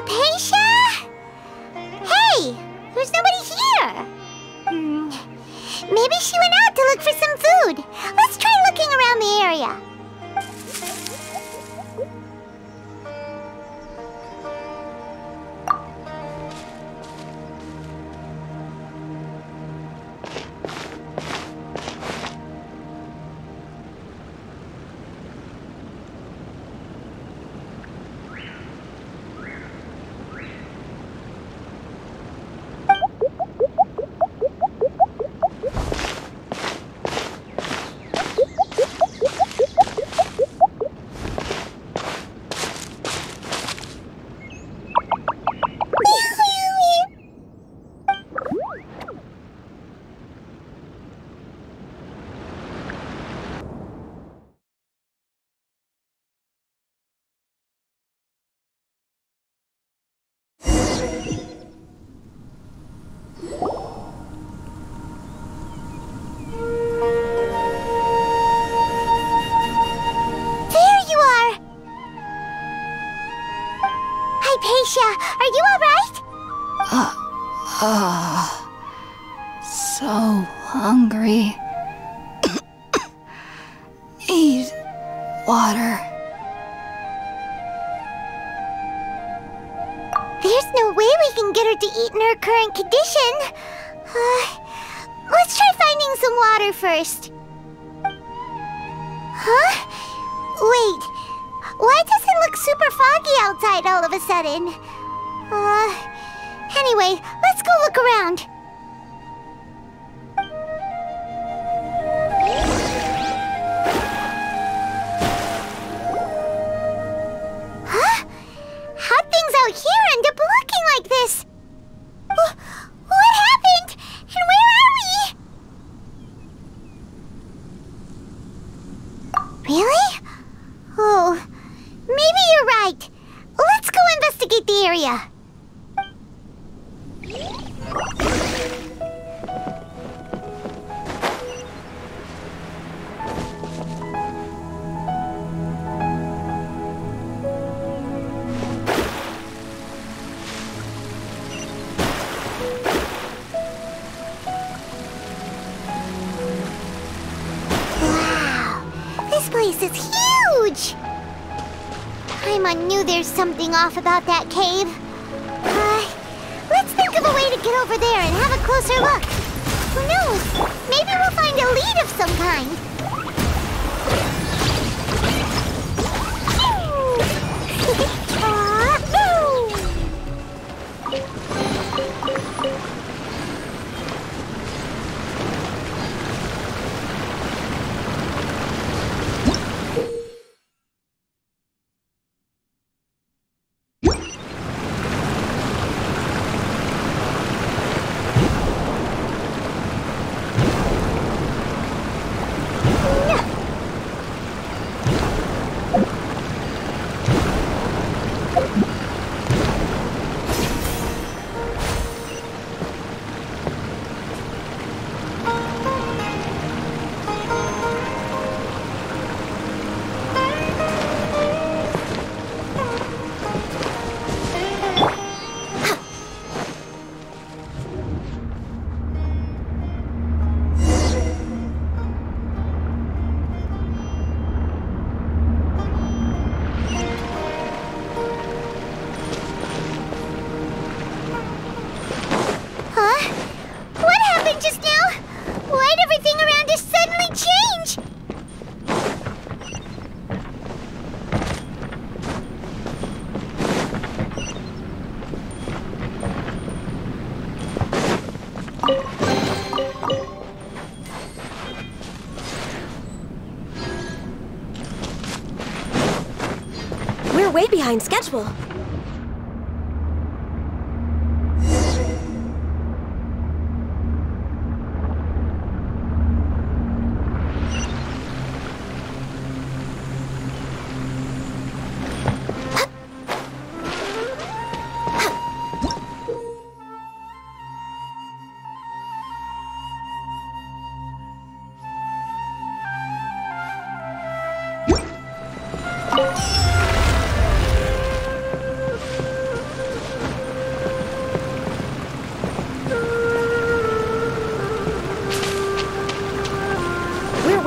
Hypatia? Hey, there's nobody here. Maybe she went out to look for some food. Let's try looking around the area. Hypatia, are you alright? So hungry. Need water. There's no way we can get her to eat in her current condition. Let's try finding some water first. Huh? Wait, why does it look super foggy outside all of a sudden? Anyway, let's go look around. Huh? How'd things out here end up looking like this? What happened? And where are we? Really? Oh, maybe you're right. Let's go investigate the area. This place is huge! I knew there's something off about that cave. Let's think of a way to get over there and have a closer look. Who knows? Maybe we'll find a lead of some kind. We're way behind schedule.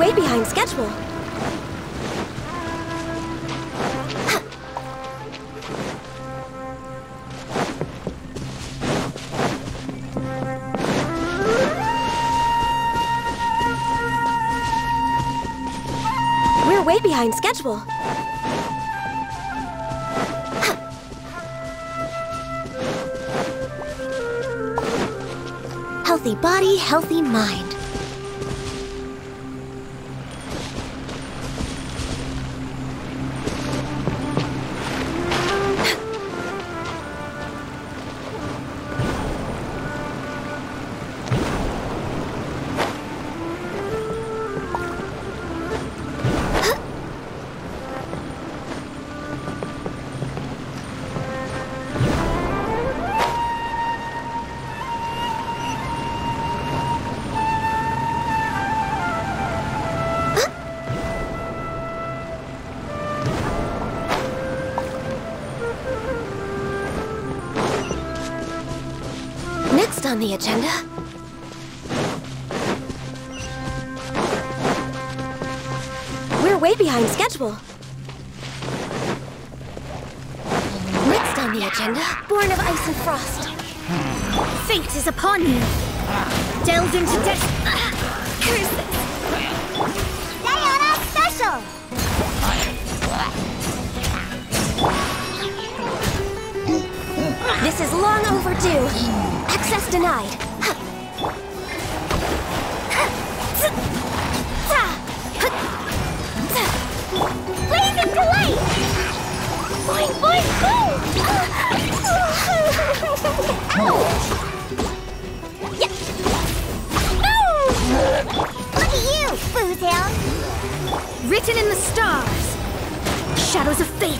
way behind schedule. We're way behind schedule. Healthy body, healthy mind. Next on the agenda. We're way behind schedule. Next on the agenda, Born of Ice and Frost. Fate is upon you. Delved into death. Curse this! Diana Special! This is long overdue. Access denied. Blazing delight! Boing, boing, boing! Look at you, Foozhound! Written in the stars. Shadows of fate.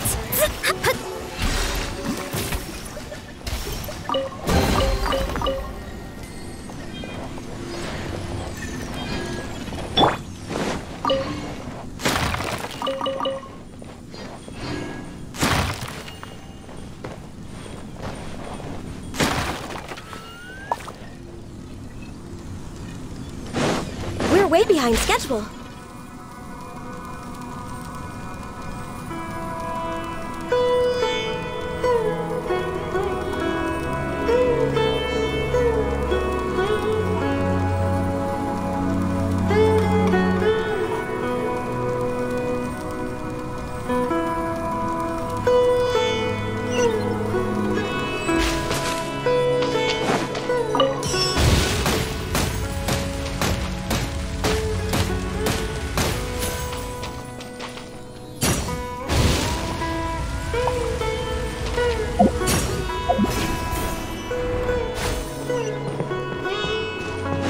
We're way behind schedule.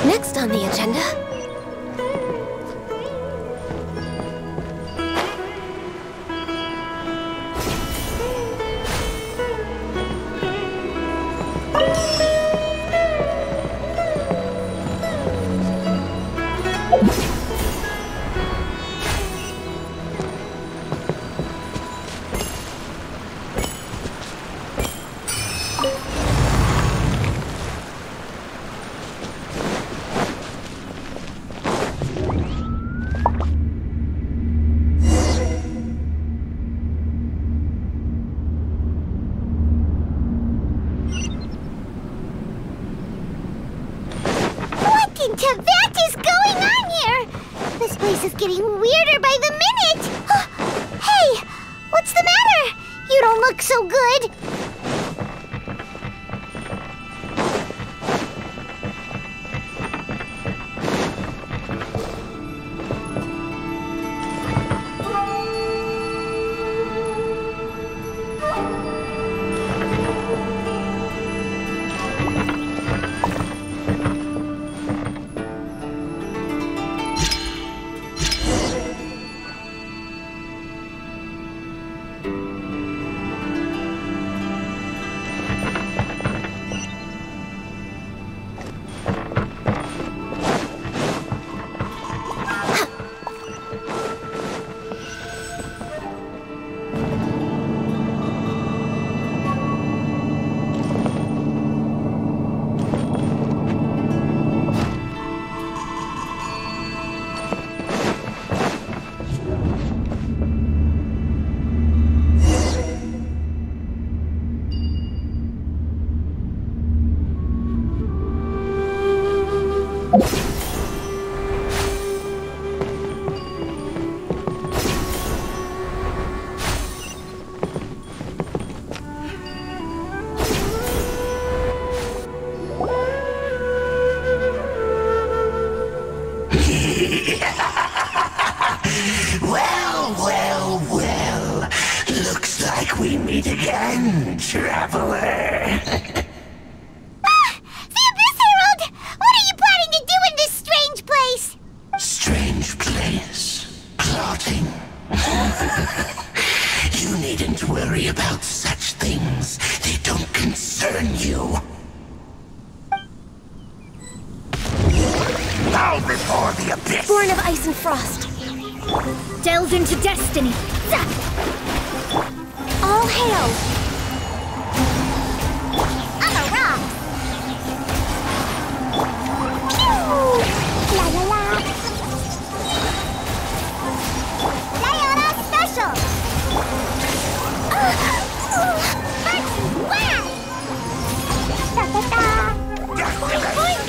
Next on the agenda. What is going on here? This place is getting weirder by the minute! Hey! What's the matter? You don't look so good! meet again, traveler. The Abyss Herald! What are you planning to do in this strange place? Strange place. Plotting. You needn't worry about such things. They don't concern you. Bow before the abyss! Born of ice and frost. Delve into destiny. Zap! All hail! I'm a rock! Pew! La la la! Sayonara special! First whack! Da da da! Boing boing!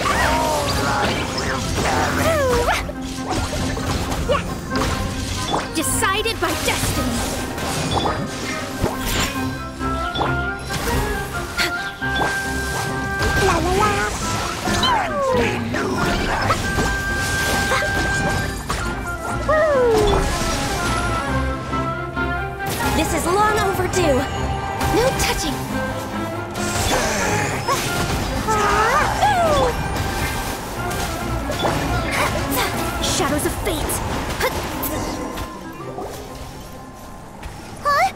Decided by destiny. La la la! This is long overdue. No touching. Shadows of fate. Huh?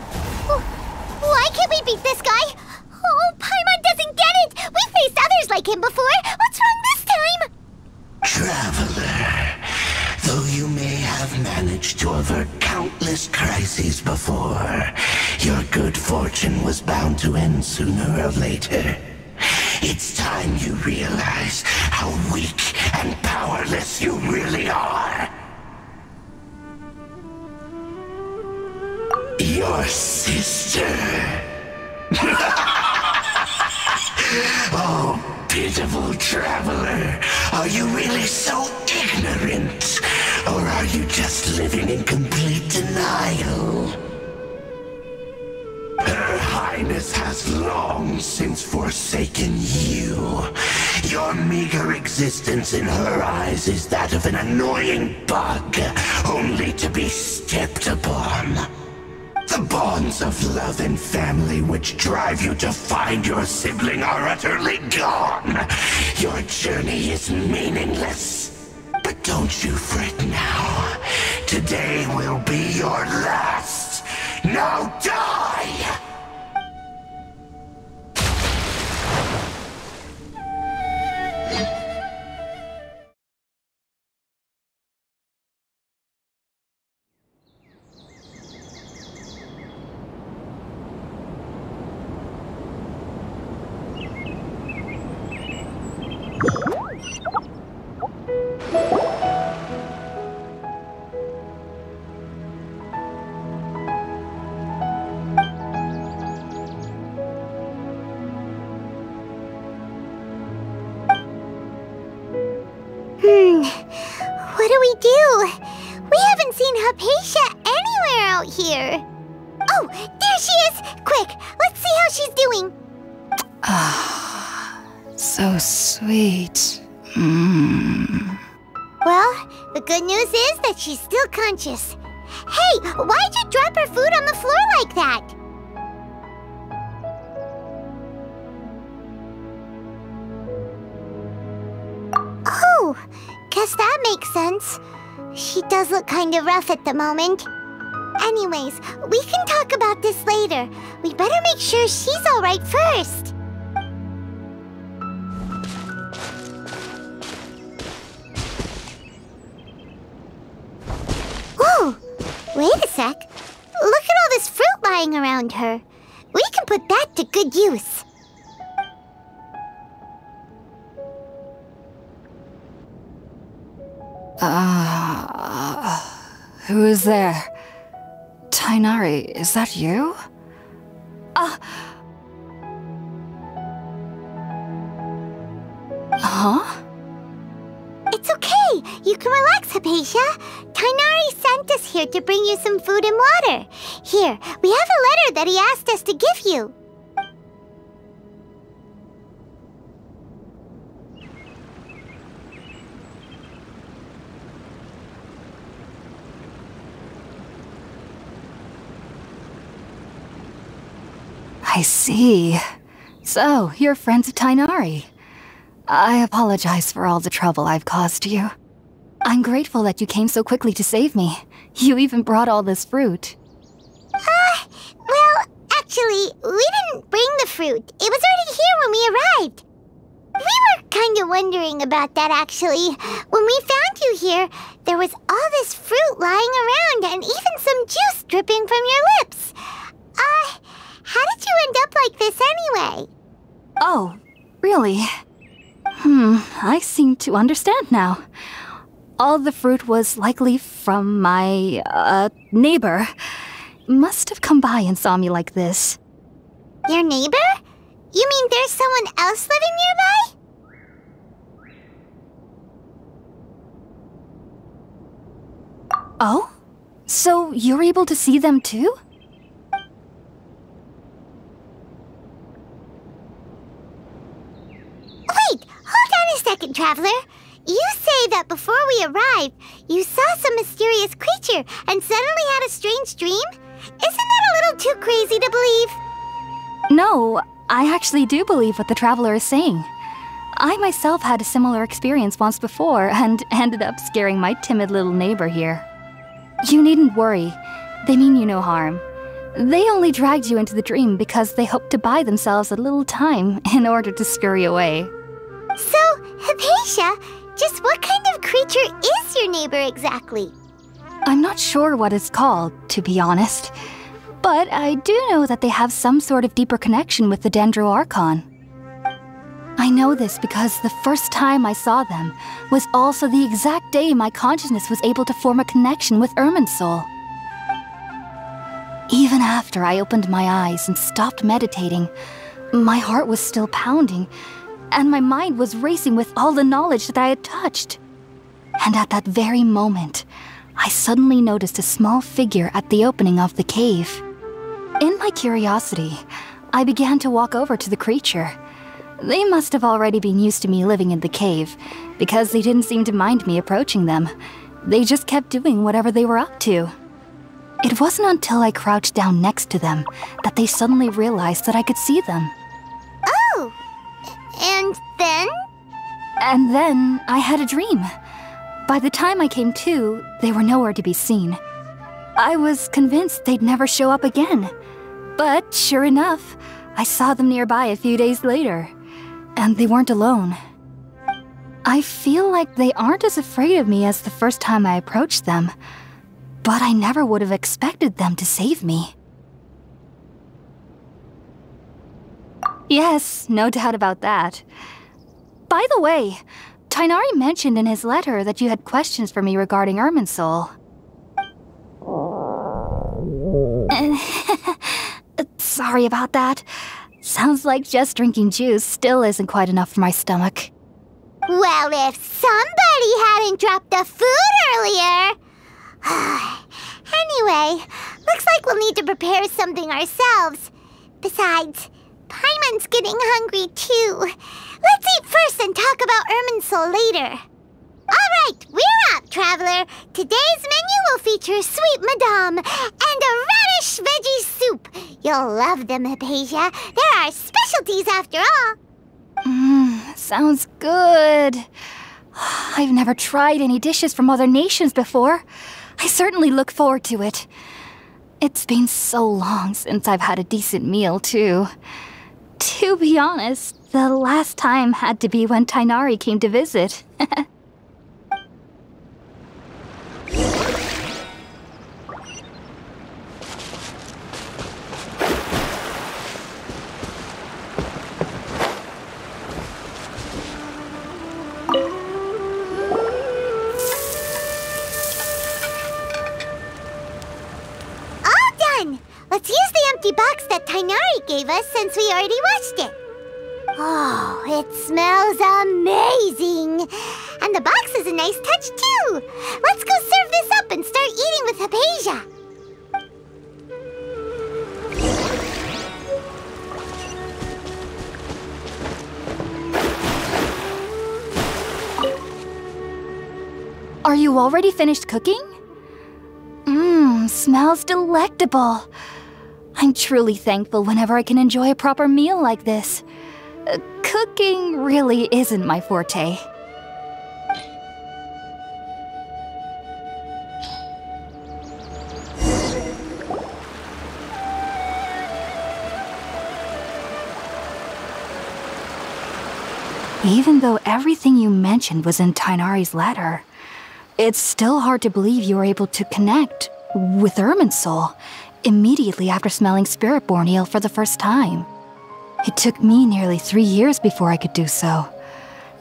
Why can't we beat this guy? Oh, Paimon doesn't get it! We faced others like him before! What's wrong this time? Traveler, though you may have managed to avert countless crises before, your good fortune was bound to end sooner or later. It's time you realize how weak and powerless you really are. Your sister. Oh, pitiful traveler. Are you really so ignorant? Or are you just living in complete denial? Her Highness has long since forsaken you. Your meager existence in her eyes is that of an annoying bug, only to be stepped upon. The bonds of love and family which drive you to find your sibling are utterly gone. Your journey is meaningless. But don't you fret now. Today will be your last. Now die! What do we do? We haven't seen Hypatia anywhere out here. Oh, there she is! Quick, let's see how she's doing. So sweet. Well, the good news is that she's still conscious. Hey, why'd you drop her food on the floor like that? Oh, guess that makes sense. She does look kind of rough at the moment. Anyways, we can talk about this later. We better make sure she's all right first. Whoa! Wait a sec. Look at all this fruit lying around her. We can put that to good use. Who is there? Tainari, is that you? Huh? It's okay. You can relax, Hypatia. Tainari sent us here to bring you some food and water. Here, we have a letter that he asked us to give you. I see. So, you're friends of Tainari. I apologize for all the trouble I've caused you. I'm grateful that you came so quickly to save me. You even brought all this fruit. Well, actually, we didn't bring the fruit. It was already here when we arrived. We were kind of wondering about that, actually. When we found you here, there was all this fruit lying around and even some juice dripping from your lips. How did you end up like this anyway? Oh, really? I seem to understand now. All the fruit was likely from my, neighbor. Must have come by and saw me like this. Your neighbor? You mean there's someone else living nearby? Oh? So you're able to see them too? Wait, hold on a second, Traveler. You say that before we arrived, you saw some mysterious creature and suddenly had a strange dream? Isn't that a little too crazy to believe? No, I actually do believe what the Traveler is saying. I myself had a similar experience once before and ended up scaring my timid little neighbor here. You needn't worry. They mean you no harm. They only dragged you into the dream because they hoped to buy themselves a little time in order to scurry away. So, Hypatia, just what kind of creature is your neighbor exactly? I'm not sure what it's called, to be honest. But I do know that they have some sort of deeper connection with the Dendro Archon. I know this because the first time I saw them was also the exact day my consciousness was able to form a connection with Irminsul. Even after I opened my eyes and stopped meditating, my heart was still pounding, and my mind was racing with all the knowledge that I had touched. And at that very moment, I suddenly noticed a small figure at the opening of the cave. In my curiosity, I began to walk over to the creature. They must have already been used to me living in the cave, because they didn't seem to mind me approaching them. They just kept doing whatever they were up to. It wasn't until I crouched down next to them that they suddenly realized that I could see them. Oh! And then? And then I had a dream. By the time I came to, they were nowhere to be seen. I was convinced they'd never show up again. But sure enough, I saw them nearby a few days later. And they weren't alone. I feel like they aren't as afraid of me as the first time I approached them. But I never would have expected them to save me. Yes, no doubt about that. By the way, Tainari mentioned in his letter that you had questions for me regarding Irminsul. Sorry about that. Sounds like just drinking juice still isn't quite enough for my stomach. Well, if somebody hadn't dropped the food earlier... Anyway, looks like we'll need to prepare something ourselves. Besides, Paimon's getting hungry too. Let's eat first and talk about Irminsul later. Alright, we're up, Traveler. Today's menu will feature sweet madame and a radish veggie soup. You'll love them, Hypatia. They're our specialties after all. Sounds good. I've never tried any dishes from other nations before. I certainly look forward to it. It's been so long since I've had a decent meal, too. To be honest, the last time had to be when Tainari came to visit. Let's use the empty box that Tainari gave us since we already washed it. Oh, it smells amazing. And the box is a nice touch too. Let's go serve this up and start eating with Hypatia. Are you already finished cooking? Smells delectable. I'm truly thankful whenever I can enjoy a proper meal like this. Cooking really isn't my forte. Even though everything you mentioned was in Tighnari's letter, it's still hard to believe you were able to connect with Irminsul immediately after smelling Spiritborn Ale for the first time. It took me nearly 3 years before I could do so,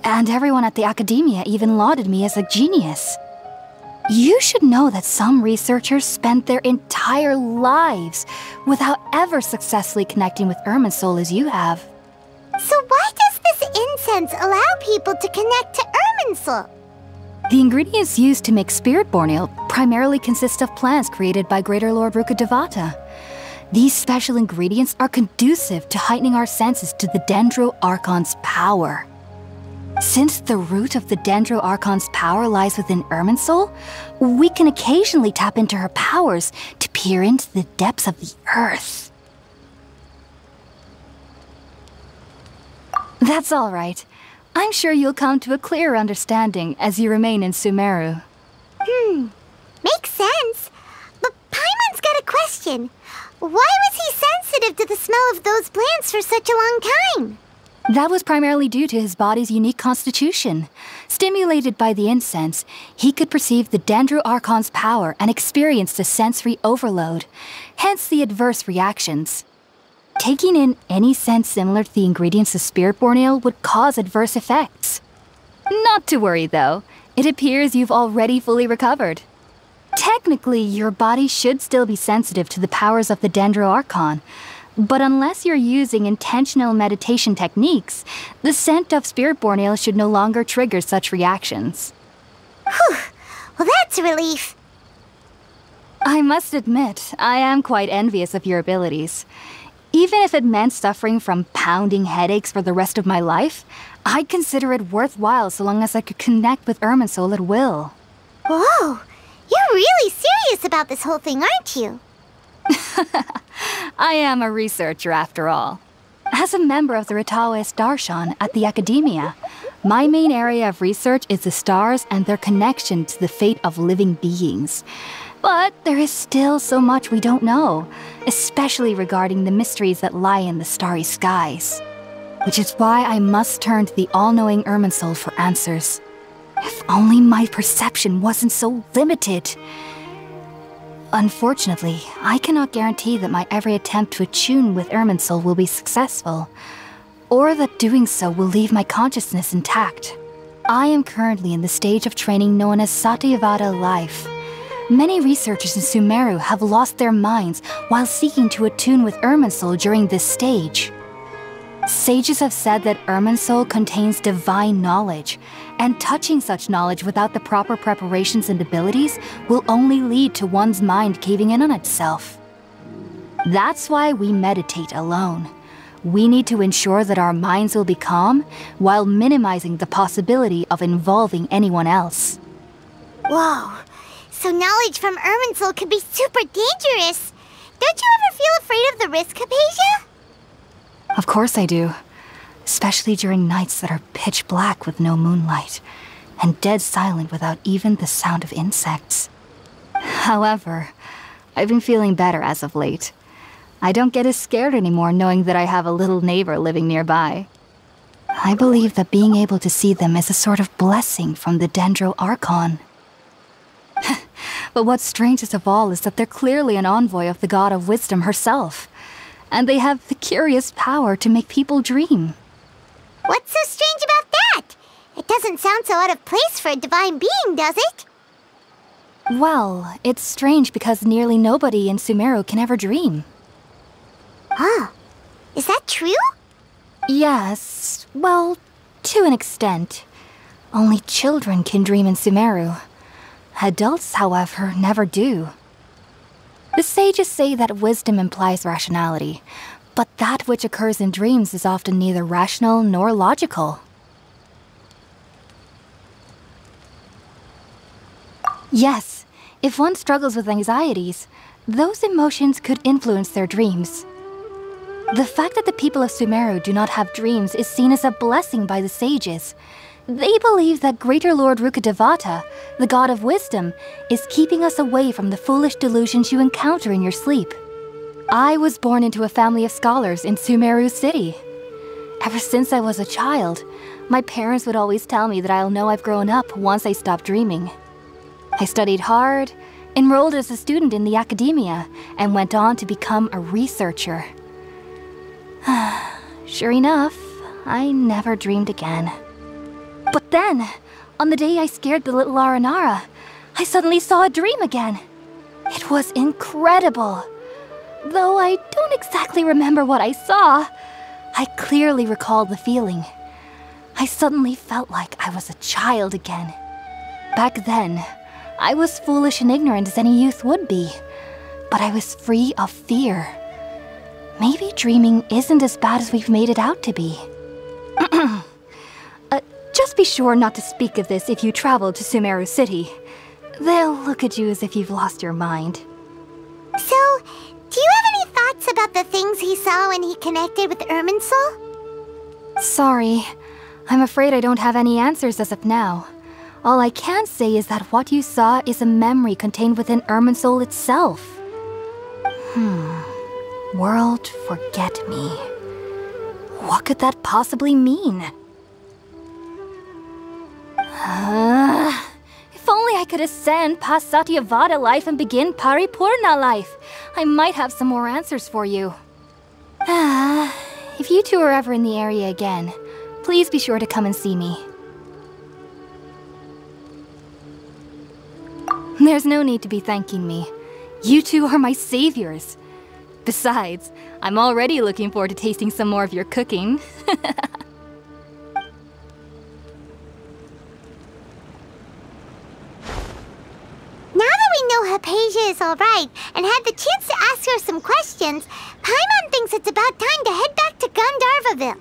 and everyone at the Academia even lauded me as a genius. You should know that some researchers spent their entire lives without ever successfully connecting with Irminsul as you have. So why does this incense allow people to connect to Irminsul? The ingredients used to make Spiritborn Ale primarily consist of plants created by Greater Lord Rukkhadevata. These special ingredients are conducive to heightening our senses to the Dendro Archon's power. Since the root of the Dendro Archon's power lies within Irminsul, we can occasionally tap into her powers to peer into the depths of the earth. That's all right. I'm sure you'll come to a clearer understanding as you remain in Sumeru. Makes sense. But Paimon's got a question. Why was he sensitive to the smell of those plants for such a long time? That was primarily due to his body's unique constitution. Stimulated by the incense, he could perceive the Dendro Archon's power and experienced a sensory overload, hence the adverse reactions. Taking in any scent similar to the ingredients of Spiritborn Ale would cause adverse effects. Not to worry, though. It appears you've already fully recovered. Technically, your body should still be sensitive to the powers of the Dendro Archon, but unless you're using intentional meditation techniques, the scent of Spiritborn Ale should no longer trigger such reactions. Whew. Well, that's a relief. I must admit, I am quite envious of your abilities. Even if it meant suffering from pounding headaches for the rest of my life, I'd consider it worthwhile so long as I could connect with Irminsul at will. Whoa! You're really serious about this whole thing, aren't you? I am a researcher after all. As a member of the Ritaoist Darshan at the Academia, my main area of research is the stars and their connection to the fate of living beings. But there is still so much we don't know, especially regarding the mysteries that lie in the starry skies. Which is why I must turn to the all-knowing Irminsul for answers. If only my perception wasn't so limited. Unfortunately, I cannot guarantee that my every attempt to attune with Irminsul will be successful, or that doing so will leave my consciousness intact. I am currently in the stage of training known as Satyavada life. Many researchers in Sumeru have lost their minds while seeking to attune with Irminsul during this stage. Sages have said that Irminsul contains divine knowledge, and touching such knowledge without the proper preparations and abilities will only lead to one's mind caving in on itself. That's why we meditate alone. We need to ensure that our minds will be calm while minimizing the possibility of involving anyone else. Whoa! So knowledge from Irminsul could be super dangerous. Don't you ever feel afraid of the risk, Hypatia? Of course I do. Especially during nights that are pitch black with no moonlight, and dead silent without even the sound of insects. However, I've been feeling better as of late. I don't get as scared anymore knowing that I have a little neighbor living nearby. I believe that being able to see them is a sort of blessing from the Dendro Archon. But what's strangest of all is that they're clearly an envoy of the God of Wisdom herself, and they have the curious power to make people dream. What's so strange about that? It doesn't sound so out of place for a divine being, does it? Well, it's strange because nearly nobody in Sumeru can ever dream. Huh. Is that true? Yes, well, to an extent. Only children can dream in Sumeru. Adults, however, never do. The sages say that wisdom implies rationality, but that which occurs in dreams is often neither rational nor logical. Yes, if one struggles with anxieties, those emotions could influence their dreams. The fact that the people of Sumeru do not have dreams is seen as a blessing by the sages. They believe that Greater Lord Rukkhadevata, the god of wisdom, is keeping us away from the foolish delusions you encounter in your sleep. I was born into a family of scholars in Sumeru City. Ever since I was a child, my parents would always tell me that I'll know I've grown up once I stop dreaming. I studied hard, enrolled as a student in the academia, and went on to become a researcher. Sure enough, I never dreamed again. But then, on the day I scared the little Aranara, I suddenly saw a dream again. It was incredible. Though I don't exactly remember what I saw, I clearly recalled the feeling. I suddenly felt like I was a child again. Back then, I was foolish and ignorant as any youth would be, but I was free of fear. Maybe dreaming isn't as bad as we've made it out to be. Just be sure not to speak of this if you travel to Sumeru City. They'll look at you as if you've lost your mind. So, do you have any thoughts about the things he saw when he connected with Irminsul? Sorry. I'm afraid I don't have any answers as of now. All I can say is that what you saw is a memory contained within Irminsul itself. World forget me. What could that possibly mean? If only I could ascend past Satyavada life and begin Paripurna life, I might have some more answers for you. If you two are ever in the area again, please be sure to come and see me. There's no need to be thanking me. You two are my saviors. Besides, I'm already looking forward to tasting some more of your cooking. Now that we know Hypatia is alright and had the chance to ask her some questions, Paimon thinks it's about time to head back to Gandharvaville.